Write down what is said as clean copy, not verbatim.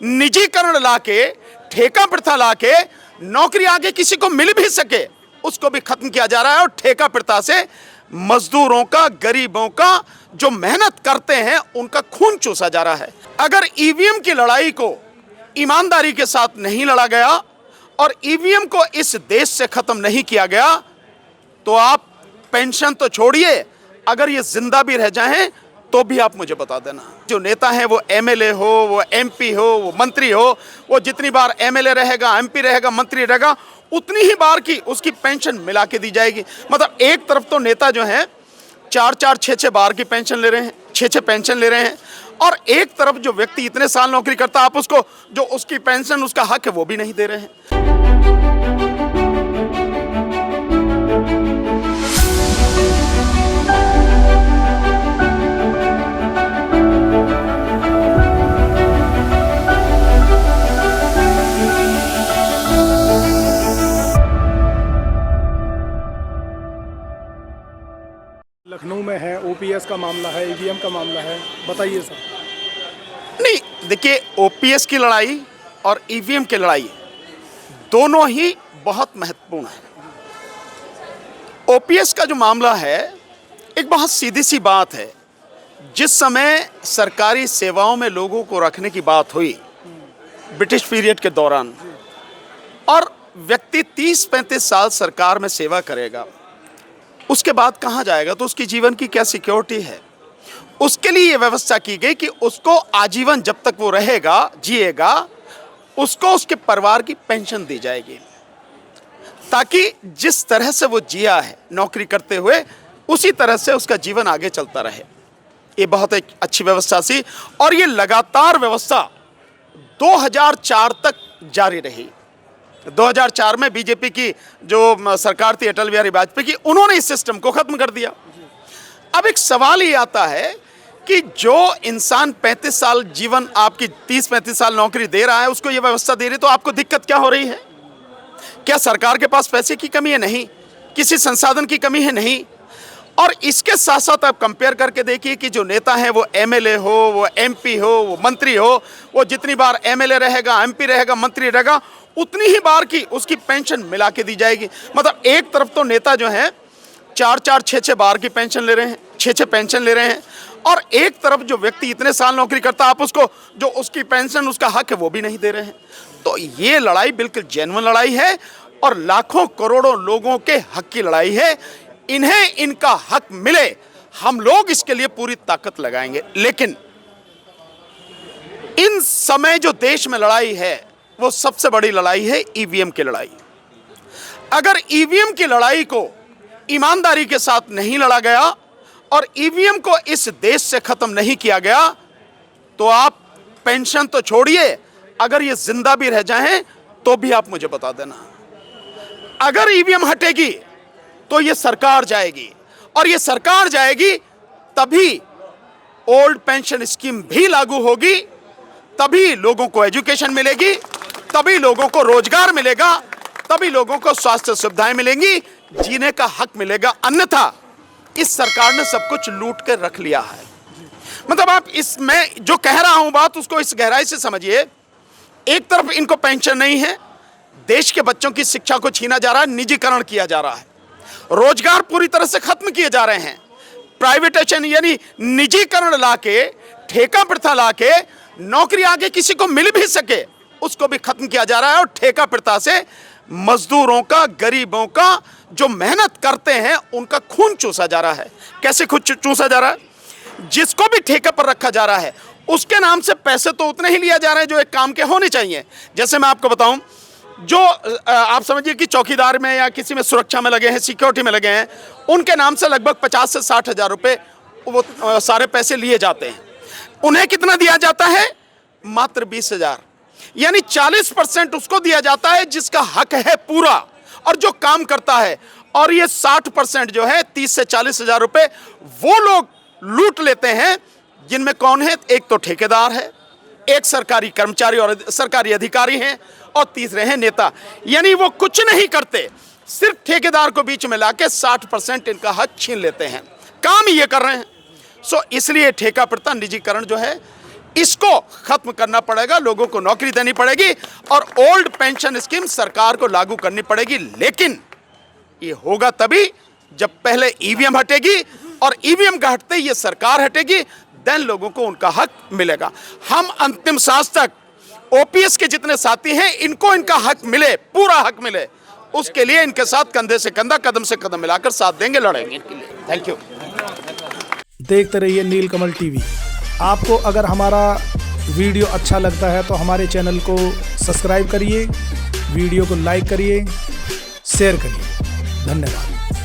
निजीकरण लाके, ठेका प्रथा लाके नौकरी आगे किसी को मिल भी सके उसको भी खत्म किया जा रहा है। और ठेका प्रथा से मजदूरों का, गरीबों का, जो मेहनत करते हैं उनका खून चूसा जा रहा है। अगर ईवीएम की लड़ाई को ईमानदारी के साथ नहीं लड़ा गया और ईवीएम को इस देश से खत्म नहीं किया गया तो आप पेंशन तो छोड़िए, अगर ये जिंदा भी रह जाएं तो भी आप मुझे बता देना। जो नेता है वो एमएलए हो, वो एमपी हो, वो मंत्री हो, वो जितनी बार एमएलए रहेगा, एमपी रहेगा, मंत्री रहेगा, उतनी ही बार की उसकी पेंशन मिला के दी जाएगी। मतलब एक तरफ तो नेता जो हैं 4-4, 6-6 बार की पेंशन ले रहे हैं, 6-6 पेंशन ले रहे हैं, और एक तरफ जो व्यक्ति इतने साल नौकरी करता है आप उसको जो उसकी पेंशन, उसका हक है वो भी नहीं दे रहे हैं। लखनऊ में है, ओपीएस का मामला है, ईवीएम का मामला है, बताइए सर। नहीं, देखिए, ओपीएस की लड़ाई और ईवीएम की लड़ाई दोनों ही बहुत महत्वपूर्ण है। ओपीएस का जो मामला है एक बहुत सीधी सी बात है। जिस समय सरकारी सेवाओं में लोगों को रखने की बात हुई ब्रिटिश पीरियड के दौरान, और व्यक्ति 30-35 साल सरकार में सेवा करेगा, उसके बाद कहाँ जाएगा, तो उसकी जीवन की क्या सिक्योरिटी है। उसके लिए ये व्यवस्था की गई कि उसको आजीवन, जब तक वो रहेगा, जिएगा, उसको उसके परिवार की पेंशन दी जाएगी, ताकि जिस तरह से वो जिया है नौकरी करते हुए उसी तरह से उसका जीवन आगे चलता रहे। ये बहुत एक अच्छी व्यवस्था थी और ये लगातार व्यवस्था 2004 तक जारी रही। 2004 में बीजेपी की जो सरकार थी अटल बिहारी वाजपेयी की, उन्होंने इस सिस्टम को खत्म कर दिया। अब एक सवाल ये आता है कि जो इंसान 35 साल जीवन, आपकी 30-35 साल नौकरी दे रहा है, उसको ये व्यवस्था दे रही, तो आपको दिक्कत क्या हो रही है? क्या सरकार के पास पैसे की कमी है? नहीं। किसी संसाधन की कमी है? नहीं। और इसके साथ साथ आप कंपेयर करके देखिए कि जो नेता है वो एमएलए हो, वो एमपी हो, वो मंत्री हो, वो जितनी बार एमएलए रहेगा, एमपी रहेगा, मंत्री रहेगा, उतनी ही बार की उसकी पेंशन मिला के दी जाएगी। मतलब एक तरफ तो नेता जो है 4-4, 6-6 बार की पेंशन ले रहे हैं, 6-6 पेंशन ले रहे हैं, और एक तरफ जो व्यक्ति इतने साल नौकरी करता है आप उसको जो उसकी पेंशन, उसका हक है वो भी नहीं दे रहे हैं। तो ये लड़ाई बिल्कुल जेन्युइन लड़ाई है और लाखों करोड़ों लोगों के हक की लड़ाई है। इन्हें इनका हक मिले, हम लोग इसके लिए पूरी ताकत लगाएंगे। लेकिन इन समय जो देश में लड़ाई है वो सबसे बड़ी लड़ाई है ईवीएम की लड़ाई। अगर ईवीएम की लड़ाई को ईमानदारी के साथ नहीं लड़ा गया और ईवीएम को इस देश से खत्म नहीं किया गया तो आप पेंशन तो छोड़िए, अगर ये जिंदा भी रह जाएं तो भी आप मुझे बता देना। अगर ईवीएम हटेगी तो ये सरकार जाएगी, और ये सरकार जाएगी तभी ओल्ड पेंशन स्कीम भी लागू होगी, तभी लोगों को एजुकेशन मिलेगी, तभी लोगों को रोजगार मिलेगा, तभी लोगों को स्वास्थ्य सुविधाएं मिलेंगी, जीने का हक मिलेगा। अन्यथा इस सरकार ने सब कुछ लूट कर रख लिया है। मतलब आप इसमें जो कह रहा हूं बात, उसको इस गहराई से समझिए। एक तरफ इनको पेंशन नहीं है, देश के बच्चों की शिक्षा को छीना जा रहा है, निजीकरण किया जा रहा है, रोजगार पूरी तरह से खत्म किए जा रहे हैं, प्राइवेटाइजेशन यानी निजीकरण लाके, ठेका प्रथा लाके नौकरी आगे किसी को मिल भी सके उसको भी खत्म किया जा रहा है। और ठेका प्रथा से मजदूरों का, गरीबों का, जो मेहनत करते हैं उनका खून चूसा जा रहा है। कैसे खून चूसा जा रहा है? जिसको भी ठेके पर रखा जा रहा है उसके नाम से पैसे तो उतने ही लिया जा रहे हैं जो एक काम के होने चाहिए। जैसे मैं आपको बताऊं, जो आप समझिए कि चौकीदार में या किसी में सुरक्षा में लगे हैं, सिक्योरिटी में लगे हैं, उनके नाम से लगभग 50 से 60 हजार रुपये वो सारे पैसे लिए जाते हैं। उन्हें कितना दिया जाता है? मात्र 20,000, यानी 40% उसको दिया जाता है जिसका हक है पूरा और जो काम करता है, और ये 60% जो है 30 से 40 हजार रुपये वो लोग लूट लेते हैं, जिनमें कौन है? एक तो ठेकेदार है, एक सरकारी कर्मचारी और सरकारी अधिकारी हैं, और तीसरे हैं नेता। यानी वो कुछ नहीं करते, सिर्फ ठेकेदार को बीच में लाके 60% इनका हक छीन लेते हैं, काम ये कर रहे हैं। इसलिए ठेका प्रथा, निजीकरण जो है इसको खत्म करना पड़ेगा, लोगों को नौकरी देनी पड़ेगी और ओल्ड पेंशन स्कीम सरकार को लागू करनी पड़ेगी। लेकिन ये होगा तभी जब पहले ईवीएम हटेगी और ईवीएम का हटते ही ये सरकार हटेगी, देन लोगों को उनका हक मिलेगा। हम अंतिम सांस तक ओपीएस के जितने साथी हैं इनको इनका हक मिले, पूरा हक मिले, उसके लिए इनके साथ कंधे से कंधा, कदम से कदम मिलाकर साथ देंगे, लड़ेंगे इनके लिए। Thank you. देखते रहिए नीलकमल टीवी। आपको अगर हमारा वीडियो अच्छा लगता है तो हमारे चैनल को सब्सक्राइब करिए, वीडियो को लाइक करिए, शेयर करिए। धन्यवाद।